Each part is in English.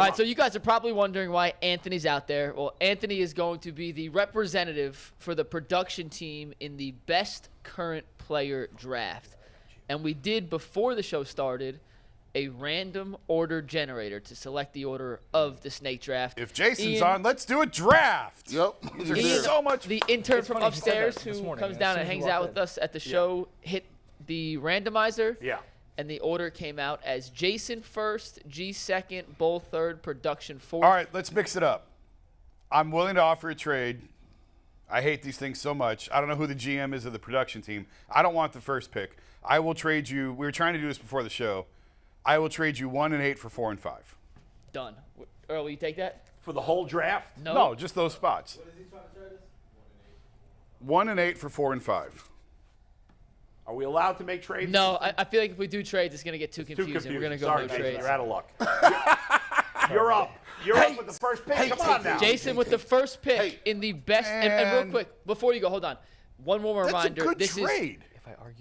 All right, so you guys are probably wondering why Anthony's out there. Well, Anthony is going to be the representative for the production team in the best current player draft. And we did, before the show started, a random order generator to select the order of the snake draft. If Jason's on, let's do a draft. Yep. Ian, so much. the intern from funny, he said upstairs that this who morning, comes as down soon and as we hangs out walked with us at the show hit the randomizer. Yeah. And the order came out as Jason first, G second, Bull third, production fourth. All right, let's mix it up. I'm willing to offer a trade. I hate these things so much. I don't know who the GM is of the production team. I don't want the first pick. I will trade you. We were trying to do this before the show. I will trade you 1 and 8 for 4 and 5. Done. Earl, will you take that? For the whole draft? No, just those spots. What is he trying to trade us? 1 and 8 for 4 and 5. Are we allowed to make trades? No, I feel like if we do trades, it's going to get too confusing. We're going to go Sorry, no Jason, trades. you're out of luck. You're up. You're up with the first pick. Come on now. Jason with the first pick in the best. And real quick, before you go, hold on. One more reminder. That's a good trade.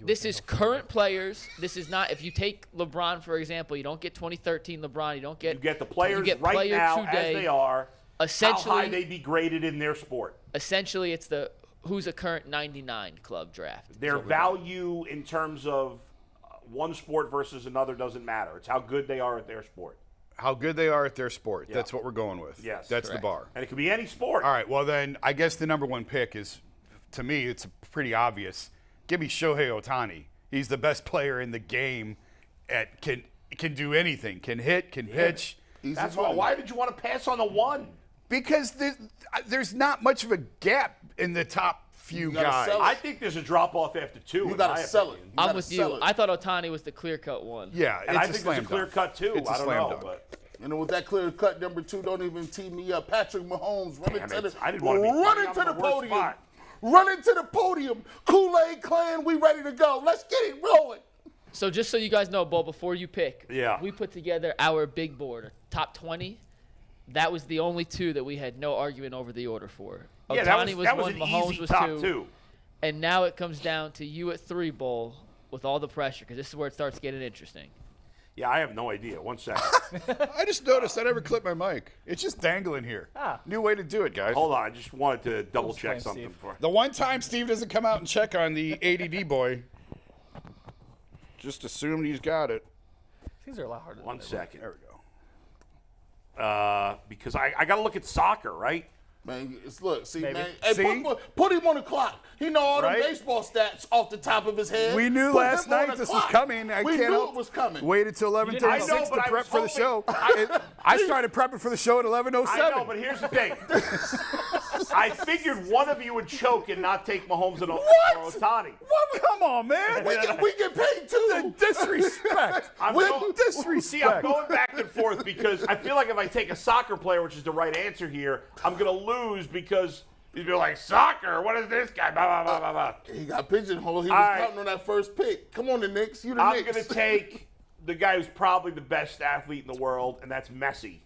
This is current players. This is not. If you take LeBron, for example, you don't get 2013 LeBron. You don't get. You get the players you get right player now today. as they are. Essentially, how high they be graded in their sport. Essentially, it's the who's a current 99 club draft. Their value in terms of one sport versus another doesn't matter. It's how good they are at their sport. How good they are at their sport. Yeah. That's what we're going with. Yes. That's correct. the bar. And it could be any sport. All right, well then, I guess the number one pick is, to me, it's pretty obvious. Give me Shohei Ohtani. He's the best player in the game. Can do anything. Can hit. Can pitch. That's why. Why did you want to pass on the 1? Because there's not much of a gap in the top few guys. I think there's a drop off after 2. You got to sell it. I'm with you. I thought Ohtani was the clear-cut one. Yeah, and I think there's a clear cut too. It's I a don't slam know, dunk. but And with that clear cut number 2, don't even tee me up. Patrick Mahomes running to the I didn't want to be running to the podium. Running to the podium. Kool-Aid Clan, we ready to go. Let's get it rolling. So just so you guys know, Bo, before you pick, Yeah. we put together our big board, top 20. That was the only 2 that we had no argument over the order for. Yeah, Ohtani that was 1, an Mahomes easy was top 2. 2. And now it comes down to you at 3, Bull, with all the pressure, because this is where it starts getting interesting. Yeah, I have no idea. 1 second. I just noticed I never clipped my mic. It's just dangling here. New way to do it, guys. Hold on, I just wanted to double check explain, something Steve. for. The one time Steve doesn't come out and check on the ADD boy, just assume he's got it. These are a lot harder. than 1 they second. There we go. Because I got to look at soccer, right? Man, look, see, Maybe. man. Hey, See? Put him on the clock. He know all Right? the baseball stats off the top of his head. We knew Put last him on night the this was clock. coming. I we can't knew help it was coming. Waited till I know, 11:36 but to I prep was for the show. I started prepping for the show at 11:07. I know, but here's the thing. I figured one of you would choke and not take Mahomes or Ohtani. What? Come on, man. We get paid too. The disrespect. With disrespect. See, I'm going back and forth because I feel like if I take a soccer player, which is the right answer here, I'm going to lose because he'd be like, soccer? What is this guy? Blah, blah, blah, blah, blah. He got pigeonholed. He All was right. counting on that first pick. Come on, the Knicks. You the I'm Knicks. going to take the guy who's probably the best athlete in the world, and that's Messi.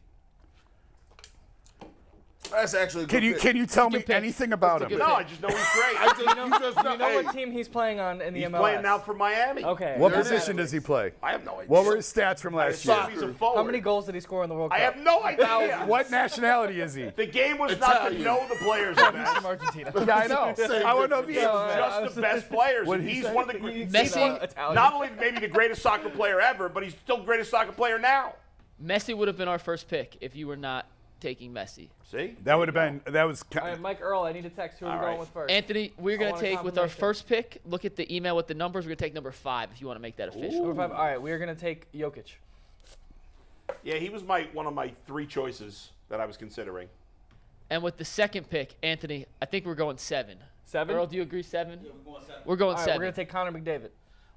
That's actually a good pick. Can you tell me good pick. anything about That's a him? good No, I just know he's great. You know what team he's playing on in the He's MLS? playing now for Miami. Okay. What There it position is. does he play? I have no idea. What were his stats from I last year? assume he's a forward. How many goals did he score in the World Cup? I have no idea. What nationality is he? The game was not to Italian. know the players the From best. Argentina. Yeah, I know. Same I want to know if he is. Just the best players. What And did he he's say? one of the great. Messi- Italian. Not only maybe the greatest soccer player ever, but he's still the greatest soccer player now. Messi would have been our first pick if you were not taking Messi. See? That would have been. That was. All right, Mike Earl, I need a text. Who are we All going right. with first? Anthony, we're going to want a take with our confirmation. first pick. Look at the email with the numbers. We're going to take number 5 if you want to make that official. Number 5. All right, we are going to take Jokic. Yeah, he was one of my 3 choices that I was considering. And with the second pick, Anthony, I think we're going 7. 7? Earl, do you agree 7? Yeah, we're going All right, 7. we're going to take Connor McDavid.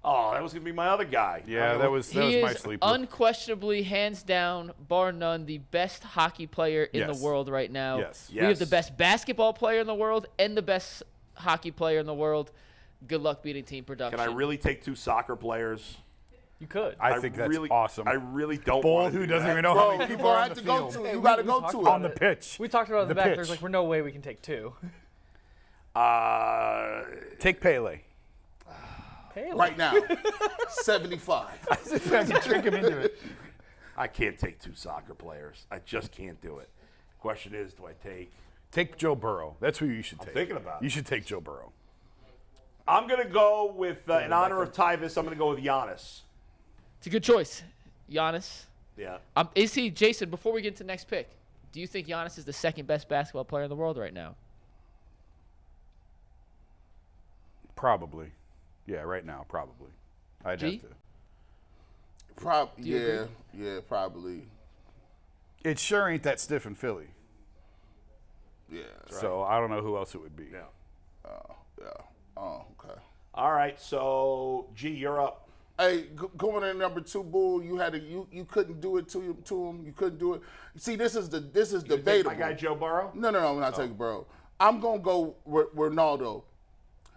Oh, that was going to be my other guy. Yeah, that was He my is sleeper. unquestionably, hands down, bar none, the best hockey player in Yes. the world right now. Yes. We have the Yes. best basketball player in the world and the best hockey player in the world. Good luck beating team production. Can I really take 2 soccer players? You could. I think that's really, awesome. I really don't Bull, want to who do doesn't that. even know how Bro, many you people are gonna on have the to go field. to. You got to we go talked to about On the it. pitch. We talked about it in the The back. pitch. There's like, no way we can take 2. Take Pele. Pele. Right now. 75. I can trick him into it. I can't take 2 soccer players. I just can't do it. The question is, do I Take Joe Burrow. That's who you should take. thinking about it. You should take Joe Burrow. I'm going to go with, in honor of Tyvus, I'm going to go with Giannis. It's a good choice. Giannis. Yeah. Is he, Jason, before we get to the next pick, do you think Giannis is the second best basketball player in the world right now? Probably. Yeah, right now, probably. I'd G? have to. you agree? Yeah, probably. It sure ain't that stiff in Philly. Yeah. So I don't know who else it would be. Yeah. Yeah. Oh, okay. All right, so, G, you're up. Hey, going in number 2, Bull, you had to, you couldn't do it to him. You couldn't do it. See, this is debatable. My guy Joe Burrow? No, I'm not taking Burrow. I'm gonna go with Ronaldo.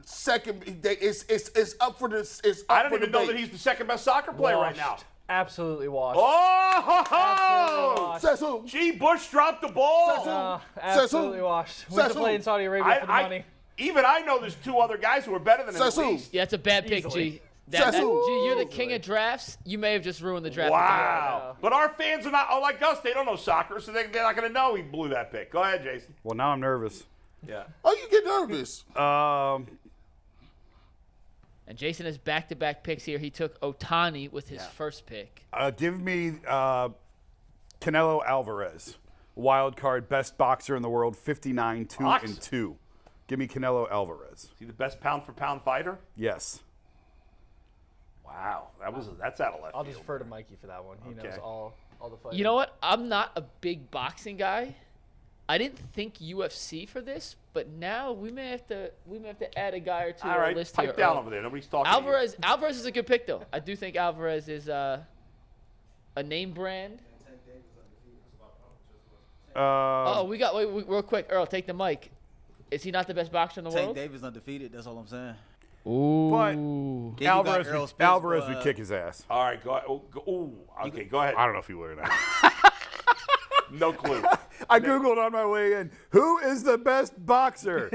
Second, it's up for this. It's up I don't for even know debate. that he's the second best soccer player right now. Absolutely washed. Oh! Absolutely washed. Says who? G. Bush dropped the ball. Says who? Absolutely washed. Went Says to play who? in Saudi Arabia for the money. Even I know there's 2 other guys who are better than him Says at who? least. Yeah, it's a bad pick, Easily. G. Says who? G, you're the king of drafts. You may have just ruined the draft. Wow. But our fans are not like us. They don't know soccer, so they're not going to know he blew that pick. Go ahead, Jason. Well, now I'm nervous. Yeah. Oh, you get nervous. And Jason has back-to-back picks here. He took Ohtani with his first pick. Give me Canelo Alvarez, wild card, best boxer in the world, 59, 2-2. Give me Canelo Alvarez. Is he the best pound-for-pound fighter? Yes. Wow. That's out of left I'll field. defer to Mikey for that one. He knows Okay. all the fighting. You know what? I'm not a big boxing guy. I didn't think UFC for this, but now we may have to add a guy or two All to our right, list pipe here. down over there. Nobody's talking to you. Alvarez is a good pick though. I do think Alvarez is a name brand. We got wait, real quick. Earl, take the mic. Is he not the best boxer in the Tank world? Davis undefeated. That's all I'm saying. But Ooh. Then you got Alvarez, Errol would, Spence, Alvarez would kick his ass. All right, go ahead. Okay, go ahead. I don't know if he would or not. No clue. I Googled on my way in, who is the best boxer?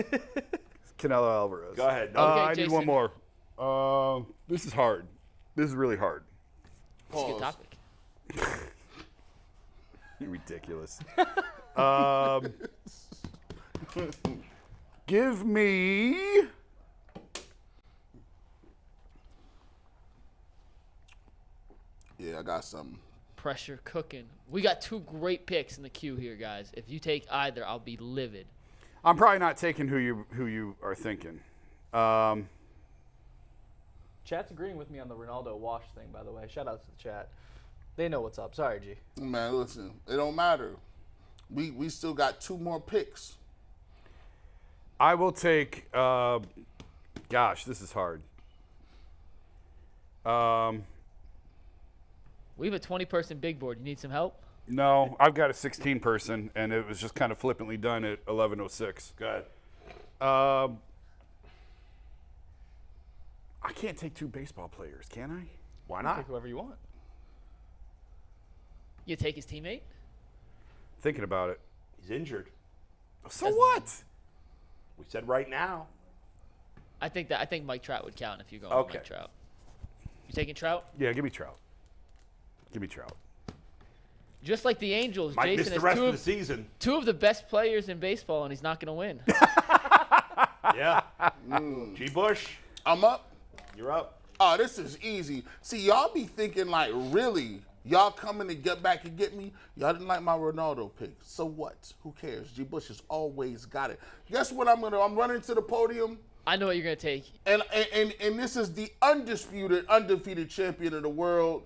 Canelo Alvarez. Go ahead. Okay, I need Jason. one more. This is hard. This is really hard. That's a good topic. You're ridiculous. Give me... Yeah, I got something. Pressure cooking. We got 2 great picks in the queue here, guys. If you take either, I'll be livid. I'm probably not taking who you are thinking. Chat's agreeing with me on the Ronaldo wash thing, by the way. Shout out to the chat. They know what's up. Sorry, G. Man, listen, it don't matter. We still got 2 more picks. I will take. Gosh, this is hard. We have a 20-person big board. You need some help? No, I've got a 16-person, and it was just kind of flippantly done at 11:06. Go ahead. I can't take 2 baseball players, can I? Why not? Pick whoever you want. You take his teammate? Thinking about it. He's injured. So what? We said right now. I think Mike Trout would count if you're going with Okay. Mike Trout. You taking Trout? Yeah, give me Trout. Give me Trout. Just like the Angels, Might miss Jason the rest has of the season. 2 of the best players in baseball, and he's not going to win. Yeah. G. Bush, I'm up. you're up. Oh, this is easy. See, y'all be thinking like, really? Y'all coming to get back and get me? Y'all didn't like my Ronaldo pick. So what? Who cares? G. Bush has always got it. Guess what I'm running to the podium, I know what you're going to take. and this is the undefeated champion of the world,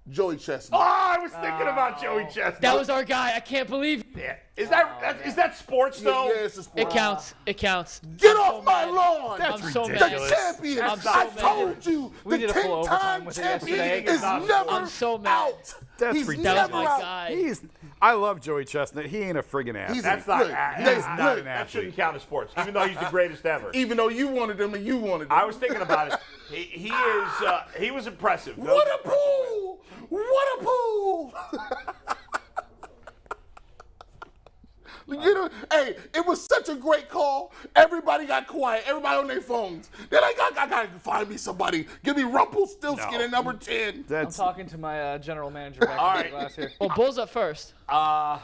Joey Chestnut. Oh, I was thinking about Joey Chestnut. That was our guy. I can't believe Yeah. Is that sports though? Yeah, it's a sport. it counts. It counts. Get I'm off so my mad. lawn. I'm so The mad. champion. I'm so I mad. told you. We the did a full overtime 10-time with it champion yesterday. is never I'm so mad. out. That's He's ridiculous. That was never my out. guy. I love Joey Chestnut. He ain't a friggin' athlete. That's not. Look, That's look, not look. that shouldn't count as sports, even though he's the greatest ever. Even though you wanted him and you wanted him. I was thinking about it. He was impressive. That was What an a impressive win. pool! What a pool! Hey, it was such a great call. Everybody got quiet. Everybody on their phones. They're like, I gotta find me somebody. Give me Rumpelstiltskin at number 10. I'm That's talking to my general manager back All in right. the glass here. Well, Bulls up first. I'm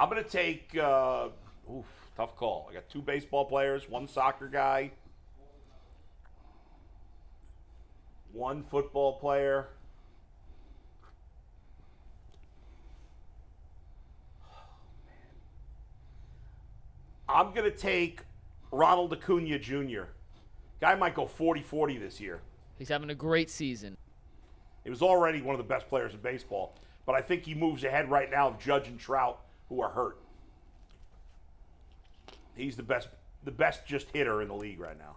going to take, tough call. I got 2 baseball players, 1 soccer guy, 1 football player. I'm going to take Ronald Acuna Jr. Guy might go 40-40 this year. He's having a great season. He was already one of the best players in baseball, but I think he moves ahead right now of Judge and Trout, who are hurt. He's the best just hitter in the league right now.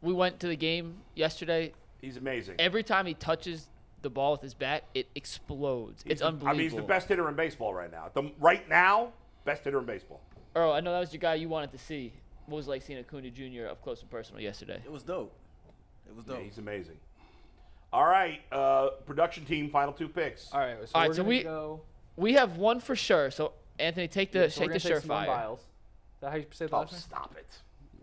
We went to the game yesterday. He's amazing. Every time he touches the ball with his bat, it explodes. It's unbelievable. I mean, he's the best hitter in baseball right now. Right now, best hitter in baseball. Earl, I know that was your guy you wanted to see. What was it like seeing Acuna Jr. up close and personal yesterday? It was dope. It was dope. Yeah, he's amazing. All right, production team, final 2 picks. All right, so All right, we're so gonna go. We have one for sure. So Anthony, take the So we're take the gonna take Simone surefire. Biles. Is that how you say the Oh, last name? stop it.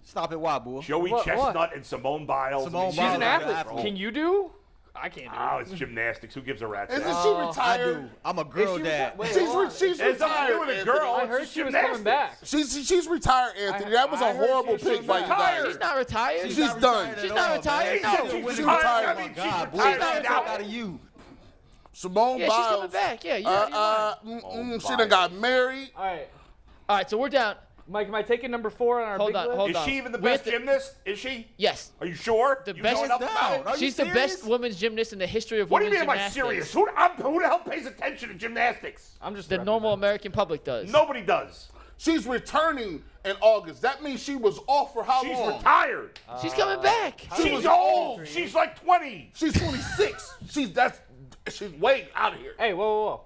Stop it, why, boy? Joey What? Chestnut and Simone Biles. Simone She's Biles an is athlete. athlete. Can you do? I can't do. Oh, it's gymnastics. Who gives a rat's Isn't ass? she I retired? do. I'm a girl she dad. Wait, She's, hold on. she's It's nothing to retired. do with a Anthony. girl. I It's heard just she was coming back. She's retired, Anthony. That was a I heard horrible she was pick by you retired. guys. She's not retired. She's not done. retired She's at not all, retired. man. No. She's She's retired. retired. I mean, Oh, she's God, boy. retired not now. Out of you. Simone Yeah, she's Biles. coming back. Yeah, you're right. She done got married. All right, All right, so we're down. Mike, am I taking number 4 on our Hold big on, list? hold Is on. she even the We have best to- gymnast? Is she? Yes. Are you sure? The You best know is enough about it? Are you She's the serious? best women's gymnast in the history of What do you women's mean am I gymnastics. serious? Who the hell pays attention to gymnastics? I'm just The representing. normal American public does. Nobody does. She's returning in August. That means she was off for how She's long? retired. She's coming back. She's old. She's like 20. She's 26. She's way out of here. Hey, whoa.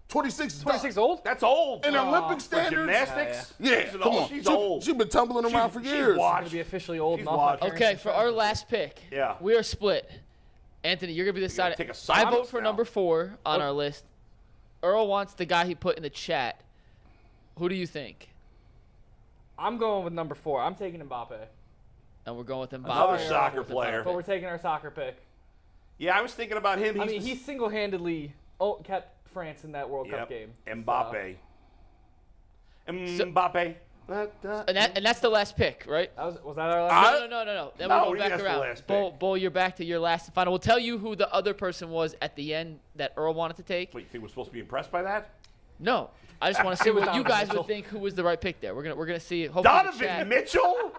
26 is 26 done. old? That's old. In Olympic For standards. gymnastics? Yeah, She's come old. on. She's old. She's been tumbling around for She's years. washed. Gonna be officially old She's enough. watched. like Okay, for our last pick, Yeah. we are split. Anthony, you're gonna be the gotta side. take a side I on vote this for now. number 4 on our list. Earl wants the guy he put in the chat. Who do you think? I'm going with number 4. I'm taking Mbappe. And we're going with Mbappe. Another We're soccer going with player. But we're taking our soccer pick. Yeah, I was thinking about him. I mean, he single-handedly kept France in that World Cup game. Mbappe. So- Mbappe. And that's the last pick, right? Was that our last? No. Then No, we'll we go back asked the around. last Bull, pick. Bull, you're back to your last and final. We'll tell you who the other person was at the end that Earl wanted to take. Wait, you think we're supposed to be impressed by that? No, I just want to see was what you Donovan guys Mitchell. would think who was the right pick there. We're gonna see. Hopefully the Donovan chat- Mitchell?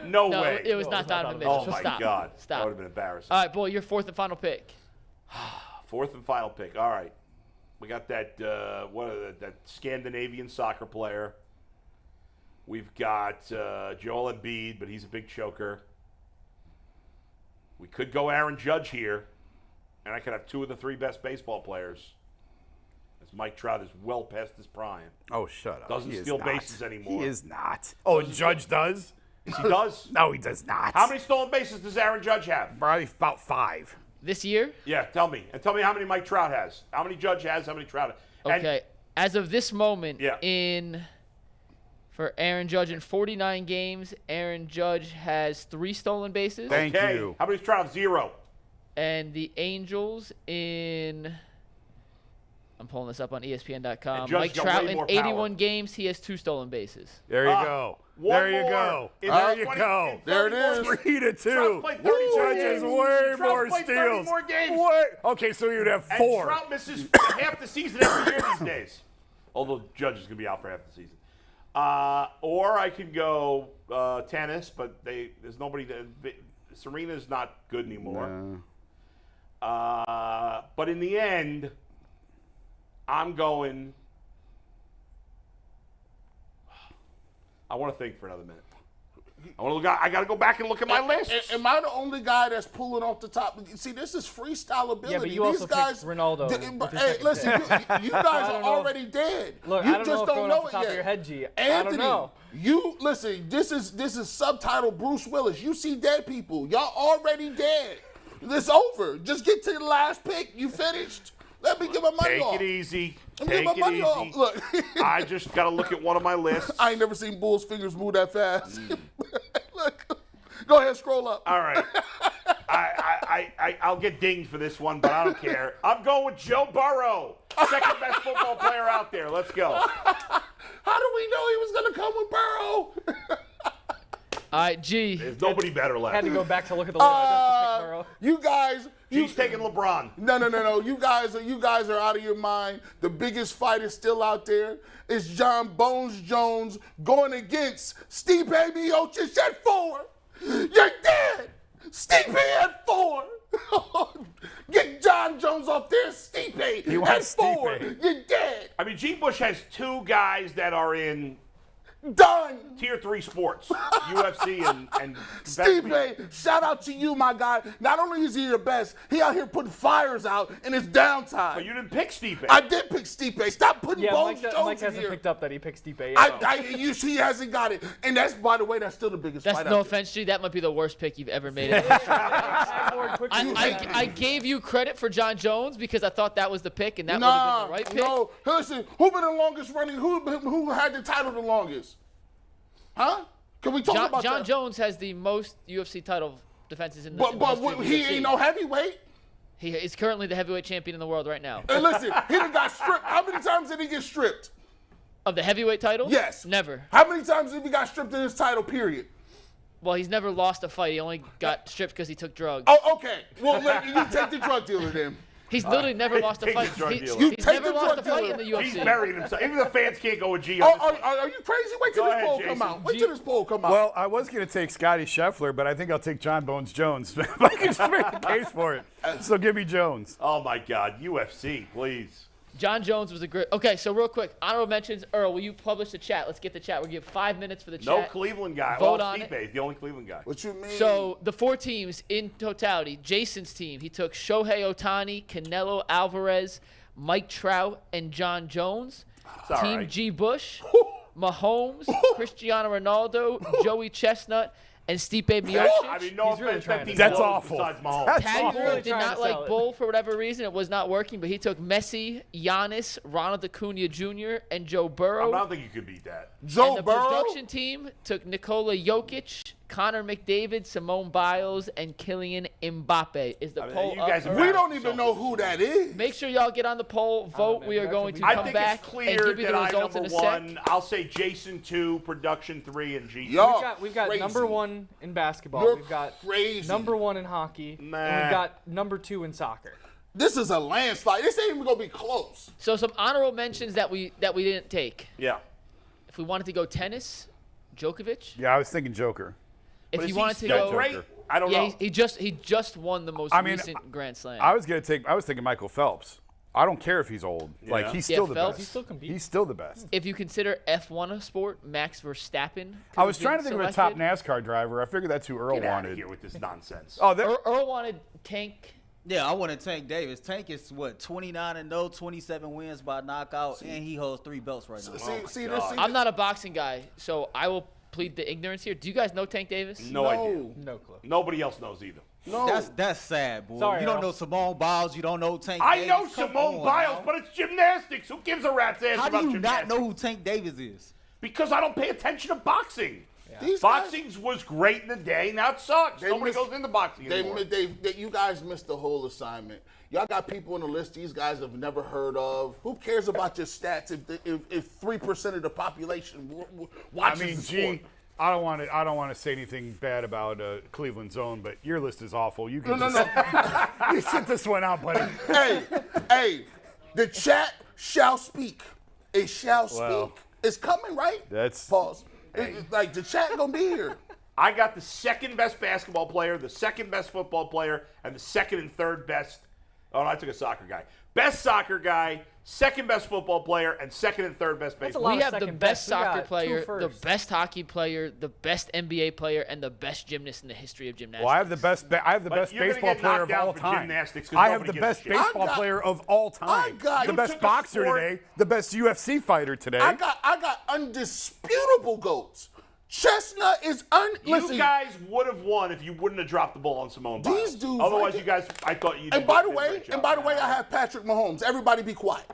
No, No, way. it was No, not it's not Donovan Donovan Mitchell. Oh So my stop. God. That Stop. would have been embarrassing. All right, Bull, your 4th and final pick. 4th and final pick. All right. We got that that Scandinavian soccer player. We've got Joel Embiid, but he's a big choker. We could go Aaron Judge here, and I could have 2 of the 3 best baseball players. As Mike Trout is well past his prime. Oh, shut up. Doesn't He is steal not. bases anymore. He is not. Oh, Judge does? Yes, he does. No, he does not. How many stolen bases does Aaron Judge have? Probably about 5. This year? Yeah, tell me. And tell me how many Mike Trout has. How many Judge has, how many Trout has. And- Okay. As of this moment, Yeah. for Aaron Judge in 49 games, Aaron Judge has 3 stolen bases. Thank okay. you. How many Trout? 0. And the Angels in. I'm pulling this up on ESPN.com. And Judge Mike got Trout way in more power. 81 games, he has 2 stolen bases. There you go. One There you more. go. In There you 20 go. in There it 30 is. more- 3-2. Trout played 30 more Judge games. has way Trout more played 30 steals. more games. What? Okay, so you'd have And 4. Trout misses half the season every year these days. Although Judge is going to be out for half the season. Or I could go tennis, but there's nobody that Serena's not good anymore. But in the end, I'm going. I want to think for another minute. I got to go back and look at my list. Am I the only guy that's pulling off the top? See, this is freestyle ability. Yeah, but you These also guys, picked Ronaldo Hey, with your second listen, you guys I are don't know already dead. Look, you I don't just know if don't going know off the it top yet. of your head, G. I Anthony, don't know. you listen. This is subtitle Bruce Willis. You see dead people. Y'all already dead. It's over. Just get to the last pick. You finished. Let me get my money off. Take it easy. Let me Take get my it money easy. off. Look. I just got to look at one of my lists. I ain't never seen Bull's fingers move that fast. Look. Go ahead, scroll up. All right. I'll get dinged for this one, but I don't care. I'm going with Joe Burrow, second best football player out there. Let's go. How do we know he was going to come with Burrow? All right, G. There's nobody better left. Had to go back to look at the list just to pick Burrow. You guys. He's taking LeBron. No. You guys are out of your mind. The biggest fight is still out there. It's John Bones Jones going against Stipe Miocic at 4. You're dead. Stipe at 4. Get John Jones off there, Stipe He at wants 4. Stipe. You're dead. I mean, G. Bush has 2 guys that are in Done. Tier 3 sports, UFC and Stipe, shout out to you, my guy. Not only is he your best, he out here putting fires out in his downtime. But you didn't pick Stipe. I did pick Stipe. Stop putting Yeah, Bones Mike Jones in hasn't here. picked up that he picked Stipe yet. He hasn't got it. And that's, by the way, that's still the biggest That's fight no out there. offense, G. That might be the worst pick you've ever made. In history. I gave you credit for John Jones because I thought that was the pick, and that would have been the right pick. No. Listen, who been the longest running? Who had the title the longest? Huh? Can we talk about John that? Jones has the most UFC title defenses in the But in the history of he UFC. ain't no heavyweight. He is currently the heavyweight champion in the world right now. And listen, he done got stripped. How many times did he get stripped? Of the heavyweight title? Yes. Never. How many times did he got stripped in his title, period? Well, he's never lost a fight. He only got stripped because he took drugs. Oh, okay. Well, you take the drug dealer then. He's literally never lost a take the fight. drug He- dealer. You He's take never the lost drug a fight dealer. in the UFC. He's buried himself. Even the fans can't go with G on this one. Are you crazy? Wait till Go this ahead, poll Jason. come out. Wait till this poll come out. Well, I was going to take Scotty Scheffler, but I think I'll take John Bones Jones. If I can just make the case for it. So give me Jones. Oh, my God. UFC, please. John Jones was a great. Okay, so real quick, honorable mentions. Earl, will you publish the chat? Let's get the chat. We'll give 5 minutes for the No chat. Cleveland guy. Vote Well, on Stipe it. is the only Cleveland guy. What you mean? So the 4 teams in totality. Jason's team. He took Shohei Ohtani, Canelo Alvarez, Mike Trout, and John Jones. It's all Team right. G. Bush, Mahomes, Cristiano Ronaldo, Joey Chestnut, and Stipe Miocic. I mean, no He's really offense. trying that to team That's blows awful. Besides Mahomes. That's Patty awful. Rule Really did trying not to like sell it. Bull for whatever reason. It was not working, but he took Messi, Giannis, Ronald Acuna Jr., and Joe Burrow. I don't think you could beat that. Joe And the Burrow. production team took Nikola Jokic, Connor McDavid, Simone Biles, and Kylian Mbappe. Is the I mean, poll you up? guys are Earl? We don't even know who that is. Make sure y'all get on the poll, vote. man, We are that's going a to big I come think back it's and clear give you that the I'm results in number a sec. 1. I'll say Jason 2, production 3, and G. Yo. We've got Crazy. number 1 in basketball. You're We've got crazy. number 1 in hockey. And Nah. we've got number 2 in soccer. This is a landslide. This ain't even gonna be close. So some honorable mentions that we didn't take. Yeah. If we wanted to go tennis, Djokovic. Yeah, I was thinking Joker. If But you is wanted he to still go, great? I don't yeah, know. he just won the most I mean, recent Grand Slam. I was thinking Michael Phelps. I don't care if he's old. Like Yeah. he's Yeah, still the Phelps. best. He still competes. He's still the best. If you consider F1 a sport, Max Verstappen. I was trying to been think of a top selected. NASCAR driver. I figured that's who Earl Get out of wanted. here with this nonsense. Oh, there, Earl wanted Tank. Yeah, I wanted Tank Davis. Tank is what, 29-0, 27 wins by knockout, and he holds 3 belts right now. See God. this. I'm not a boxing guy, so I will plead the ignorance here. Do you guys know Tank Davis? No idea. No clue. Nobody else knows either. No. That's sad, boy. Sorry, you don't Earl. know Simone Biles. You don't know Tank I Davis. know Come Simone on, Biles, now. but it's gymnastics. Who gives a rat's ass How about do you gymnastics? not know who Tank Davis is? Because I don't pay attention to boxing. These guys- Boxing was great in the day. Now it sucks. They Nobody miss- goes into boxing anymore. You guys missed the whole assignment. Y'all got people on the list these guys have never heard of. Who cares about your stats if 3% of the population I watches mean, the gee, sport? I don't want to say anything bad about Cleveland's own, but your list is awful. You can No. you sit this one out, buddy. hey, the chat shall speak. It shall Well, speak. It's coming, right? that's- Pause. Like the chat gonna be here. I got the second best basketball player, the second best football player, and the second and third best. Oh, no, I took a soccer guy. Best soccer guy, second best football player, and second and third best That's a baseball. lot We of have the second best best. We got soccer 2 player, the firsts. best hockey player, the best NBA player, and the best gymnast in the history of gymnastics. Well, I have the best. I have the But best you're gonna baseball get player knocked of down all for time. gymnastics 'cause I have nobody the gives a best shit. baseball I got- player of all time. got- The You best took a boxer sport- today. The best UFC fighter today. I got undisputable goats. Chestnut is listen. You guys would have won if you wouldn't have dropped the ball on Simone Biles. These dudes Otherwise, right you guys, I thought you. And by the way, I have Patrick Mahomes. Everybody be quiet.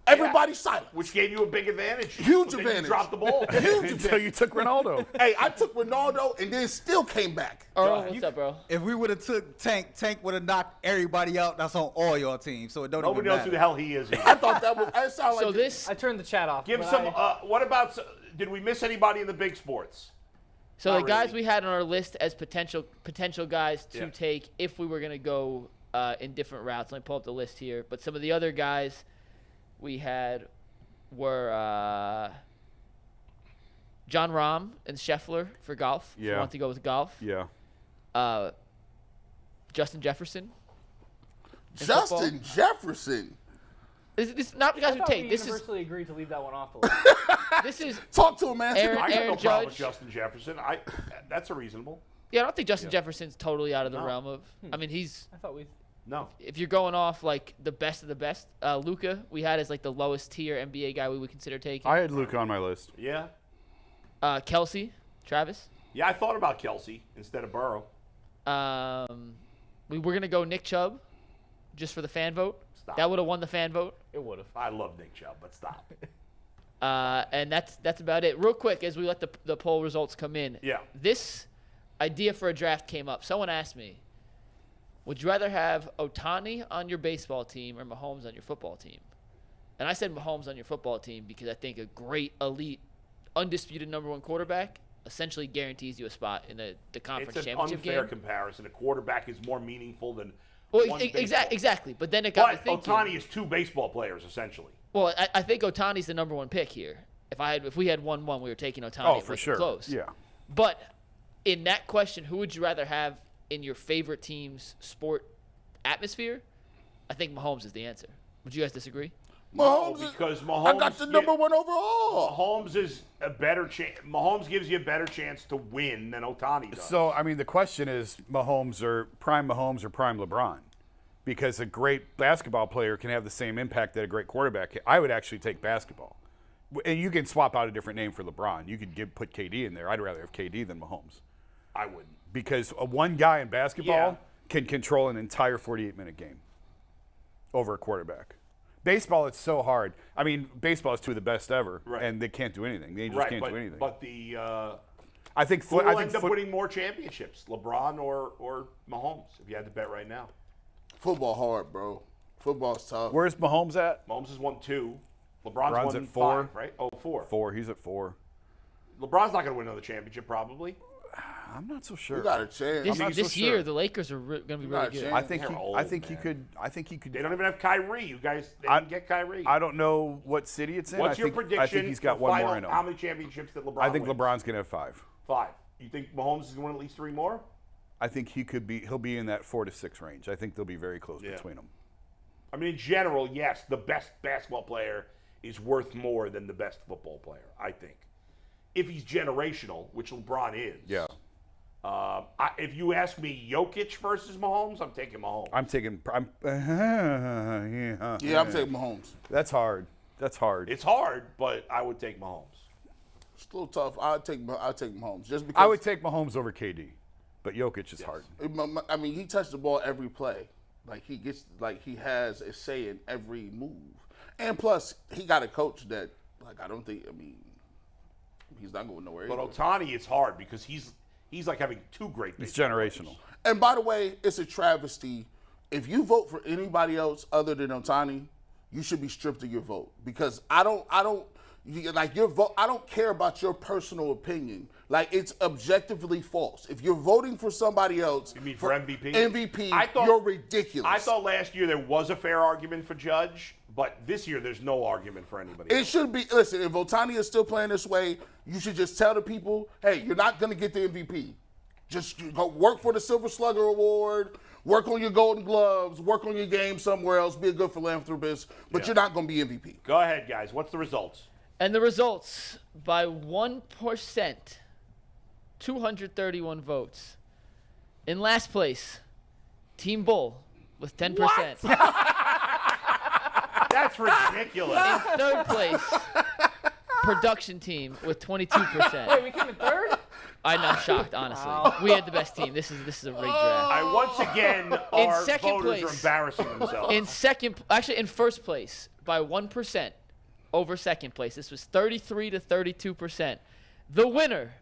Everybody silent. Which gave you a big advantage. Huge But then advantage. You dropped the ball. Huge Until you took Ronaldo. Hey, I took Ronaldo and then still came back. Earl, what's up, bro? If we would have took Tank would have knocked everybody out. That's on all your teams, so it don't Nobody even knows matter. who the hell he is. I thought that sounded So like this, I turned the chat off. Give but some. I- What about? Did we miss anybody in the big sports? so the not guys really. we had on our list as potential guys to Yeah. take if we were gonna go in different routes. Let me pull up the list here. But some of the other guys we had were John Rahm and Scheffler for golf. If you Yeah. want to go with golf. Yeah. Justin Jefferson. in Justin Jefferson. This not the guys I who thought take. we This is universally agreed to leave that one off the list. this is Talk to him, man. Aaron- I got Aaron no problem with Judge. Justin Jefferson. That's a reasonable. yeah. I don't think Justin Jefferson's totally out of the No. realm of. I mean, he's I thought we. No. if you're going off like the best of the best. Luka we had as like the lowest tier NBA guy we would consider taking. I had Luke on my list. Yeah. Kelsey, Travis. Yeah, I thought about Kelsey instead of Burrow. We were gonna go Nick Chubb, just for the fan vote. Stop. That would have won the fan vote. It would have. I love Nick Chubb, but stop. And that's about it. Real quick, as we let the poll results come in. Yeah. This idea for a draft came up. Someone asked me, would you rather have Ohtani on your baseball team or Mahomes on your football team? And I said Mahomes on your football team because I think a great, elite, undisputed number one quarterback essentially guarantees you a spot in the conference It's an championship unfair game. comparison. A quarterback is more meaningful than Well, one baseball. exactly. But then it got me But thinking. Ohtani is two baseball players, essentially. Well, I think Ohtani's the number one pick here. If we had 1-1, we were taking Ohtani. Oh, It for wasn't sure. Close. Yeah. But in that question, who would you rather have in your favorite team's sport atmosphere? I think Mahomes is the answer. Would you guys disagree? Mahomes is- because Mahomes. I got the number one overall. Mahomes is a better chance. Mahomes gives you a better chance to win than Ohtani does. So, I mean, the question is Mahomes or prime LeBron? Because a great basketball player can have the same impact that a great quarterback can. I would actually take basketball. And you can swap out a different name for LeBron. You could put KD in there. I'd rather have KD than Mahomes. I wouldn't. Because one guy in basketball Yeah. can control an entire 48-minute game over a quarterback. Baseball, it's so hard. I mean, baseball is two of the best ever, Right. and they can't do anything. The Angels Right, can't but, do anything. but the I think who will I think end up winning more championships, LeBron or Mahomes? If you had to bet right now, Football hard, bro. Football's tough. Where's Mahomes at? Mahomes has won 2. LeBron's LeBron's won at 4. 5, right? Oh, 4. 4. He's at 4. LeBron's not going to win another championship, probably. I'm not so sure. You got a chance. This, not so this year, sure. the Lakers are going to be really got a good. chance. I think They're he. old, I think he man. could. I think he could. They don't even have Kyrie. You guys, they I- didn't get Kyrie. I don't know what city it's in. What's I your think, prediction? I think he's got for one final, more in him. How many championships that LeBron I think wins? LeBron's gonna have 5. 5. You think Mahomes is going to win at least 3 more? I think he could be. He'll be in that 4 to 6 range. I think they'll be very close Yeah. between them. I mean, in general, yes, the best basketball player is worth more than the best football player, I think. If he's generational, which LeBron is. Yeah. If you ask me Jokic versus Mahomes, I'm taking Mahomes. I'm taking. Yeah, I'm taking Mahomes. That's hard. That's hard. It's hard, but I would take Mahomes. It's a little tough. I'll take Mahomes just because. I would take Mahomes over KD, but Jokic is hard. I mean, he touched the ball every play. Like he has a say in every move, and plus he got a coach that I don't think. I mean, he's not going nowhere. But either. Ohtani, it's hard because he's like having 2 great. It's baseball generational. players. And by the way, it's a travesty. If you vote for anybody else other than Ohtani, you should be stripped of your vote because I don't like your vote. I don't care about your personal opinion. Like it's objectively false. If you're voting for somebody else, You mean for MVP? MVP, I thought- you're ridiculous. I thought last year there was a fair argument for Judge, but this year there's no argument for anybody. It else. should be. Listen, if Ohtani is still playing this way, you should just tell the people, hey, you're not going to get the MVP. Just go work for the Silver Slugger Award, work on your Golden Gloves, work on your game somewhere else, be a good philanthropist, but Yeah. you're not going to be MVP. Go ahead, guys. What's the results? And the results, by 1%, 231 votes. In last place, Team Bull with 10%. That's ridiculous. In third place, production team with 22%. Wait, we came in third? I'm shocked, honestly. We had the best team. This is a rigged draft. Once again, our second voters are place. embarrassing themselves. In first place by 1% over second place. This was 33 to 32%. The winner,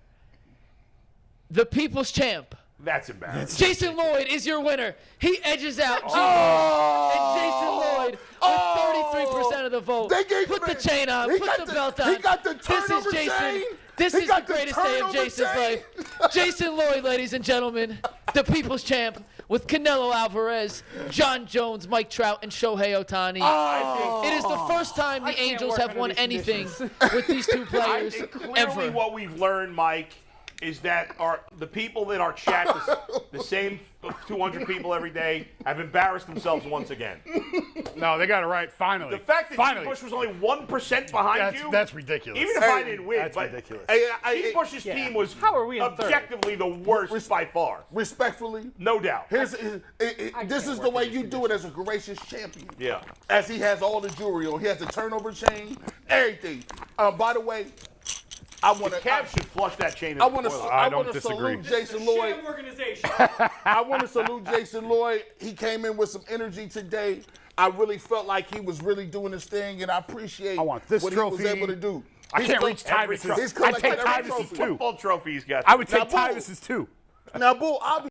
the people's champ, That's embarrassing. Jason Lloyd is your winner. He edges out and Jason Lloyd with 33% of the vote. They gave Put him the a- chain on. he Put got the the- belt he on. got the This is turnover Jason. chain. This He is the got the greatest day of turnover Jason's chain. life. Jason Lloyd, ladies and gentlemen, the people's champ with Canelo Alvarez, John Jones, Mike Trout, and Shohei Ohtani. It is the first time the can't Angels work have under won these anything conditions. with these two I players think clearly ever. what we've learned, Mike, is that the people in our chat, the same 200 people every day, have embarrassed themselves once again. No, they got it right. Finally. The fact that Finally. G. Bush was only 1% behind you. That's ridiculous. Even if I didn't win, That's but ridiculous. G. Bush's team was How are we in third? objectively the worst by far. Respectfully, No doubt. this is the way you do it as a gracious champion. Yeah. As he has all the jewelry on. He has the turnover chain, everything. By the way, I want to. Cavs should flush that chain in I the want to. toilet. I I don't want to disagree. salute Jason Lloyd. organization. I want to salute Jason Lloyd. He came in with some energy today. I really felt like he was really doing his thing, and I appreciate I want this what trophy. he was able to do. I He's can't col- reach every Tyvus's. trophy. He's I take collected every Tyvus's trophy. too. Football trophy he's got. I would Now, take Bull. Tyvus's too. Now, Bull, I'll be